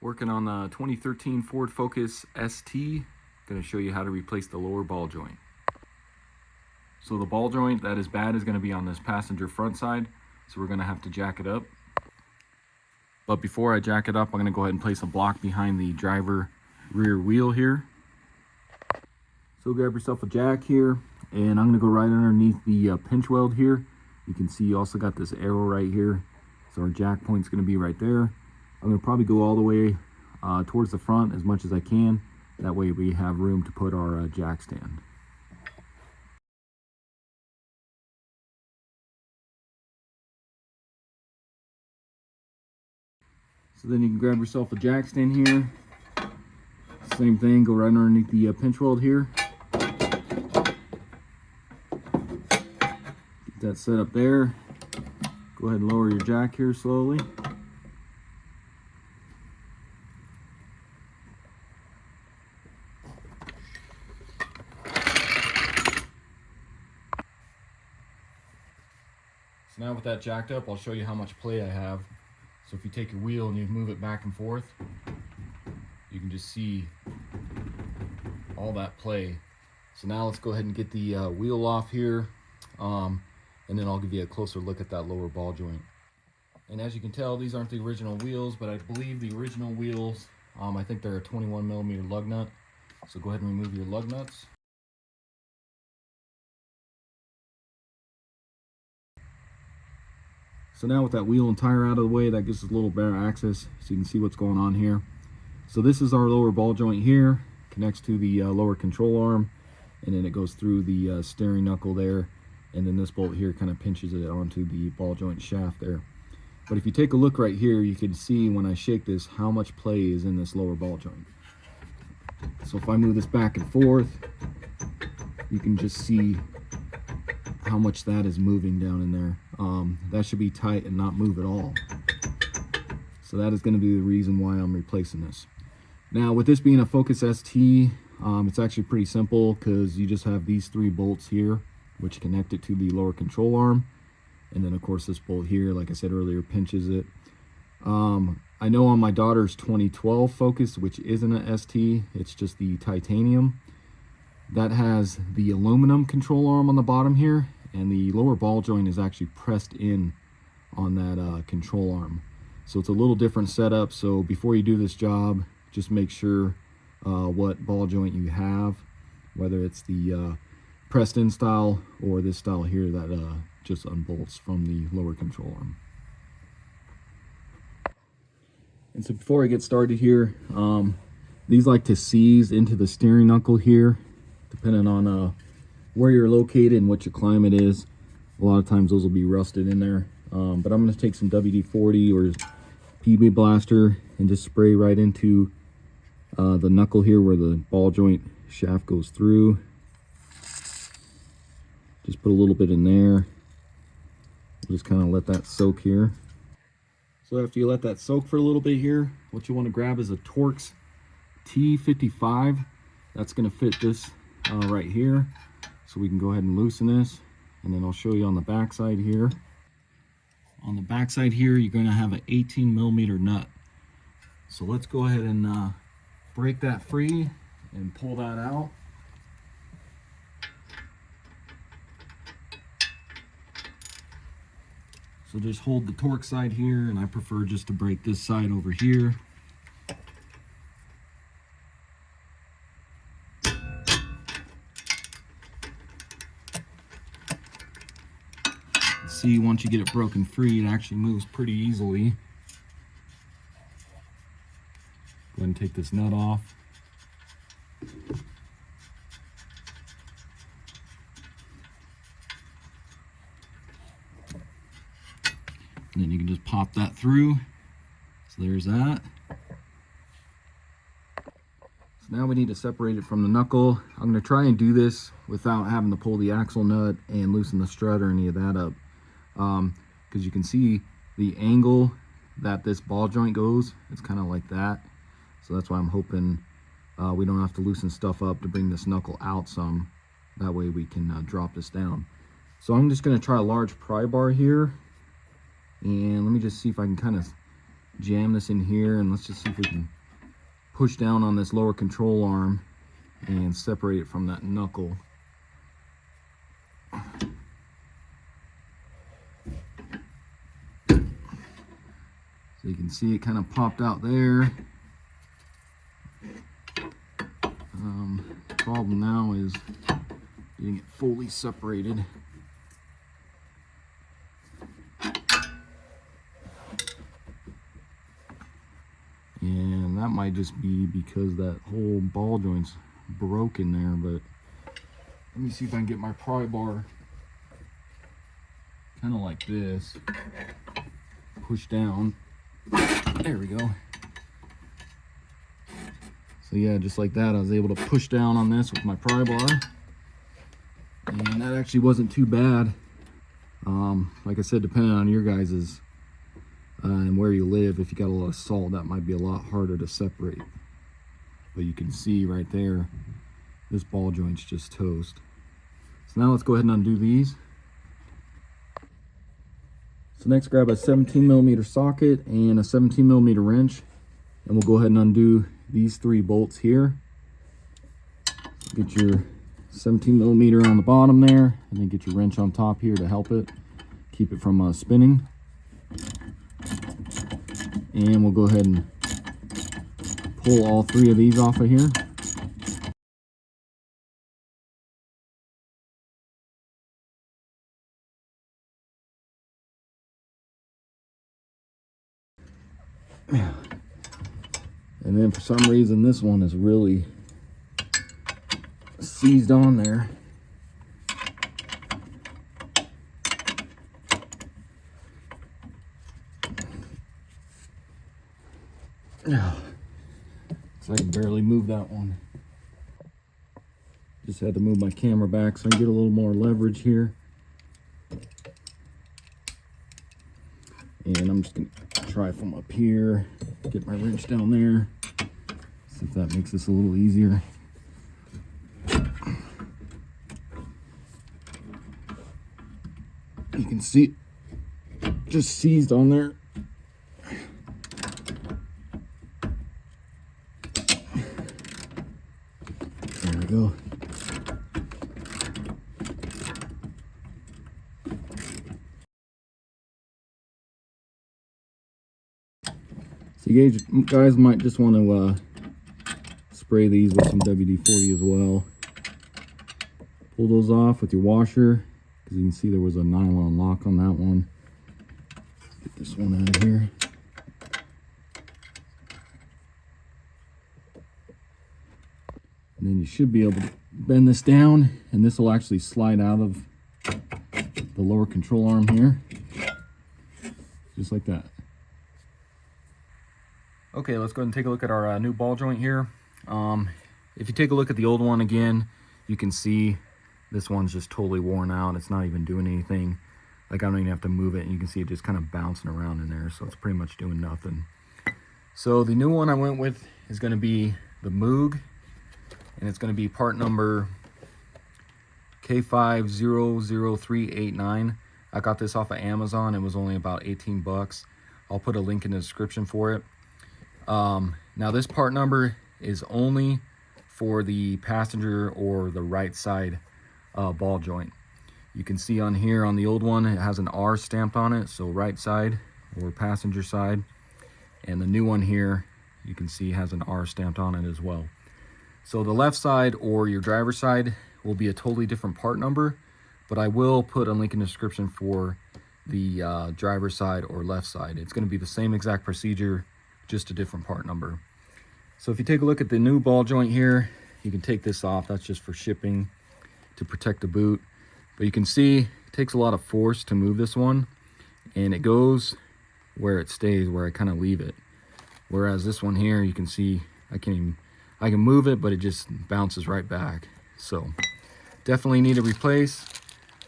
Working on the 2013 Ford Focus ST. Going to show you how to replace the lower ball joint. So the ball joint that is bad is going to be on this passenger front side, so we're going to have to jack it up. But before I jack it up, I'm going to go ahead and place a block behind the driver rear wheel here. So grab yourself a jack here, and I'm going to go right underneath the pinch weld here. You can see you also got this arrow right here, so our jack point's going to be right there. I'm going to probably go all the way towards the front as much as I can. That way we have room to put our jack stand. So then you can grab yourself a jack stand here. Same thing, go right underneath the pinch weld here. Get that set up there. Go ahead and lower your jack here slowly. So now with that jacked up, I'll show you how much play I have. So if you take your wheel and you move it back and forth, you can just see all that play. So now let's go ahead and get the wheel off here, and then I'll give you a closer look at that lower ball joint. And as you can tell, these aren't the original wheels, but I believe the original wheels, I think they're a 21mm lug nut. So go ahead and remove your lug nuts. So now with that wheel and tire out of the way, that gives us a little better access so you can see what's going on here. So this is our lower ball joint here, connects to the lower control arm, and then it goes through the steering knuckle there, and then this bolt here kind of pinches it onto the ball joint shaft there. But if you take a look right here, you can see when I shake this how much play is in this lower ball joint. So if I move this back and forth, you can just see how much that is moving down in there. That should be tight and not move at all. So that is going to be the reason why I'm replacing this. Now with this being a Focus ST, it's actually pretty simple because you just have these three bolts here which connect it to the lower control arm, and then of course this bolt here, like I said earlier, pinches it. I know on my daughter's 2012 Focus, which isn't a ST, it's just the titanium, that has the aluminum control arm on the bottom here, and the lower ball joint is actually pressed in on that control arm. So it's a little different setup. So before you do this job, just make sure what ball joint you have, whether it's the pressed in style or this style here that just unbolts from the lower control arm. And so before I get started here, these like to seize into the steering knuckle here, depending on where you're located and what your climate is. A lot of times those will be rusted in there. But I'm going to take some WD-40 or PB Blaster and just spray right into the knuckle here where the ball joint shaft goes through. Just put a little bit in there. Just kind of let that soak here. So after you let that soak for a little bit here, what you want to grab is a Torx T55. That's going to fit this right here. So we can go ahead and loosen this, and then I'll show you on the back side here. On the back side here, you're going to have an 18mm nut. So let's go ahead and break that free and pull that out. So just hold the Torx side here, and I prefer just to break this side over here. See, once you get it broken free, it actually moves pretty easily. Go ahead and take this nut off. And then you can just pop that through. So there's that. So now we need to separate it from the knuckle. I'm going to try and do this without having to pull the axle nut and loosen the strut or any of that up. Because you can see the angle that this ball joint goes, it's kind of like that. So that's why I'm hoping we don't have to loosen stuff up to bring this knuckle out some. That way we can drop this down. So I'm just going to try a large pry bar here, and let me just see if I can kind of jam this in here, and let's just see if we can push down on this lower control arm and separate it from that knuckle. So you can see it kind of popped out there. The problem now is getting it fully separated. And that might just be because that whole ball joint's broken there, but let me see if I can get my pry bar kind of like this, push down. There we go. So yeah, just like that, I was able to push down on this with my pry bar, and that actually wasn't too bad. Like I said, depending on your guys's and where you live, if you got a lot of salt, that might be a lot harder to separate. But you can see right there, this ball joint's just toast. So now let's go ahead and undo these. So next, grab a 17mm socket and a 17mm wrench, and we'll go ahead and undo these 3 bolts here. Get your 17mm on the bottom there, and then get your wrench on top here to help it keep it from spinning. And we'll go ahead and pull all 3 of these off of here. And then for some reason this one is really seized on there. So I can barely move that one. Just had to move my camera back so I can get a little more leverage here. And I'm just gonna try from up here, get my wrench down there, see if that makes this a little easier. You can see it just seized on there. There we go. So you guys might just want to spray these with some WD-40 as well. Pull those off with your washer, because you can see there was a nylon lock on that one. Get this one out of here. And then you should be able to bend this down, and this will actually slide out of the lower control arm here, just like that. Okay, let's go ahead and take a look at our new ball joint here. If you take a look at the old one again, you can see this one's just totally worn out. It's not even doing anything. Like, I don't even have to move it, and you can see it just kind of bouncing around in there, so it's pretty much doing nothing. So the new one I went with is going to be the Moog, and it's going to be part number K500389. I got this off of Amazon. It was only about 18 bucks. I'll put a link in the description for it. Now this part number is only for the passenger or the right side ball joint. You can see on here on the old one, it has an R stamped on it, so right side or passenger side. And the new one here, you can see has an R stamped on it as well. So the left side or your driver's side will be a totally different part number, but I will put a link in the description for the driver's side or left side. It's going to be the same exact procedure, just a different part number. So if you take a look at the new ball joint here, you can take this off. That's just for shipping to protect the boot. But you can see it takes a lot of force to move this one, and it goes where it stays, where I kind of leave it. Whereas this one here, you can see I can move it, but it just bounces right back. So definitely need to replace.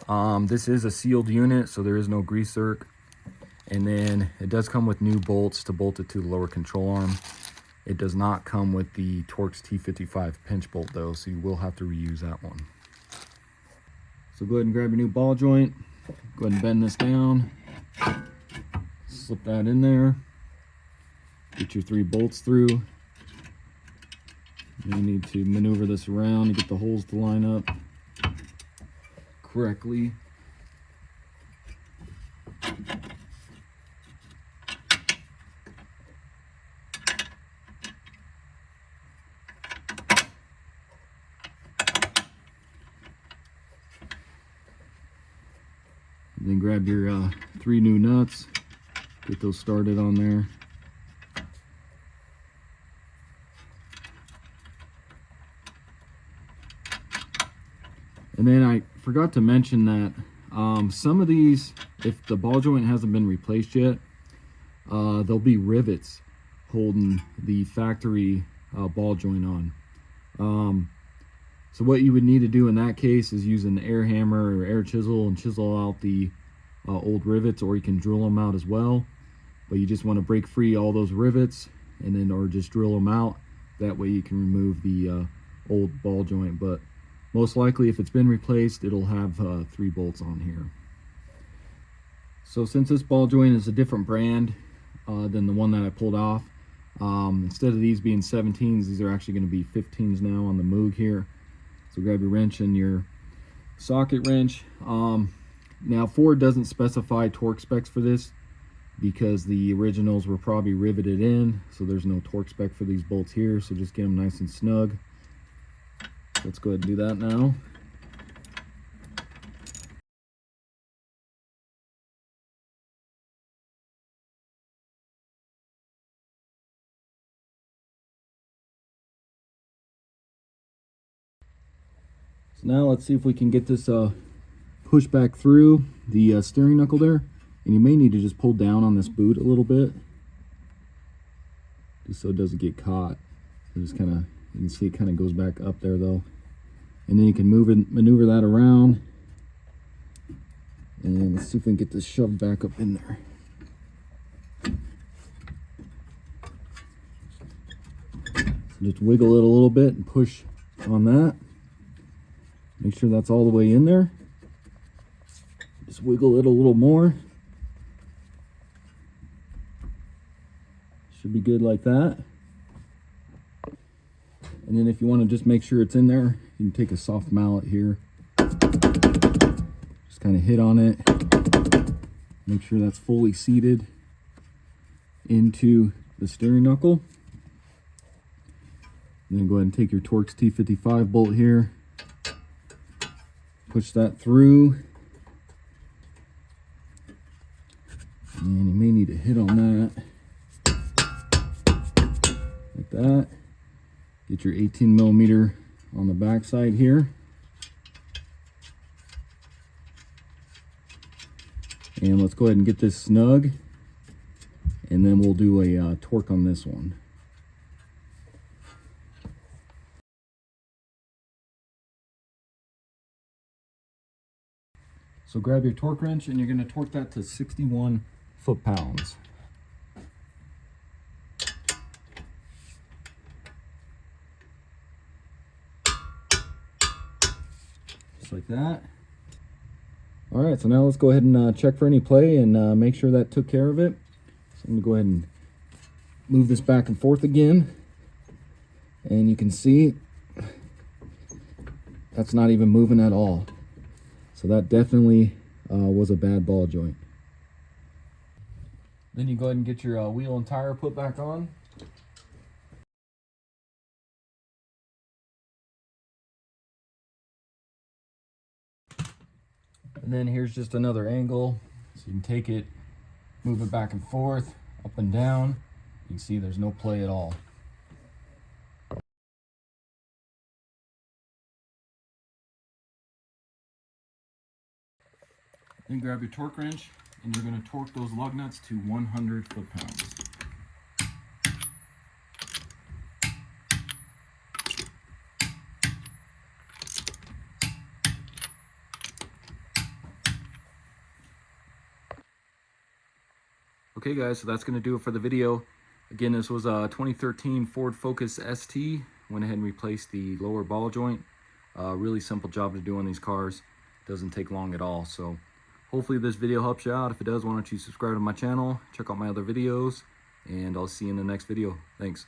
This is a sealed unit, so there is no grease zerk. And then it does come with new bolts to bolt it to the lower control arm. It does not come with the Torx T55 pinch bolt though, so you will have to reuse that one. So go ahead and grab your new ball joint. Go ahead and bend this down. Slip that in there. Get your 3 bolts through. You need to maneuver this around to get the holes to line up correctly. And then grab your 3 new nuts, get those started on there. And then I forgot to mention that some of these, if the ball joint hasn't been replaced yet, there'll be rivets holding the factory ball joint on. So what you would need to do in that case is use an air hammer or air chisel and chisel out the old rivets, or you can drill them out as well. But you just want to break free all those rivets and then, or just drill them out. That way you can remove the old ball joint. But most likely, if it's been replaced, it'll have 3 bolts on here. So since this ball joint is a different brand than the one that I pulled off, instead of these being 17s, these are actually going to be 15s now on the Moog here. So grab your wrench and your socket wrench. Now Ford doesn't specify torque specs for this because the originals were probably riveted in, so there's no torque spec for these bolts here. So just get them nice and snug. Let's go ahead and do that now. So now let's see if we can get this push back through the steering knuckle there. And you may need to just pull down on this boot a little bit, just so it doesn't get caught. So just kind of, you can see it kind of goes back up there though. And then you can maneuver that around. And let's see if we can get this shoved back up in there. So just wiggle it a little bit and push on that. Make sure that's all the way in there. Just wiggle it a little more. Should be good like that. And then if you want to just make sure it's in there, you can take a soft mallet here. Just kind of hit on it. Make sure that's fully seated into the steering knuckle. And then go ahead and take your Torx T55 bolt here. Push that through. And you may need to hit on that. Like that. Get your 18 millimeter on the back side here. And let's go ahead and get this snug. And then we'll do a torque on this one. So grab your torque wrench and you're going to torque that to 61 foot-pounds. Just like that. All right, so now let's go ahead and check for any play and make sure that took care of it. So I'm going to go ahead and move this back and forth again. And you can see that's not even moving at all. So that definitely was a bad ball joint. Then you go ahead and get your wheel and tire put back on. And then here's just another angle. So you can take it, move it back and forth, up and down. You can see there's no play at all. Then grab your torque wrench and you're going to torque those lug nuts to 100 foot-pounds. Okay guys, so that's going to do it for the video. Again, this was a 2013 Ford Focus ST. Went ahead and replaced the lower ball joint. Really simple job to do on these cars. Doesn't take long at all. So hopefully this video helps you out. If it does, why don't you subscribe to my channel, check out my other videos, and I'll see you in the next video. Thanks.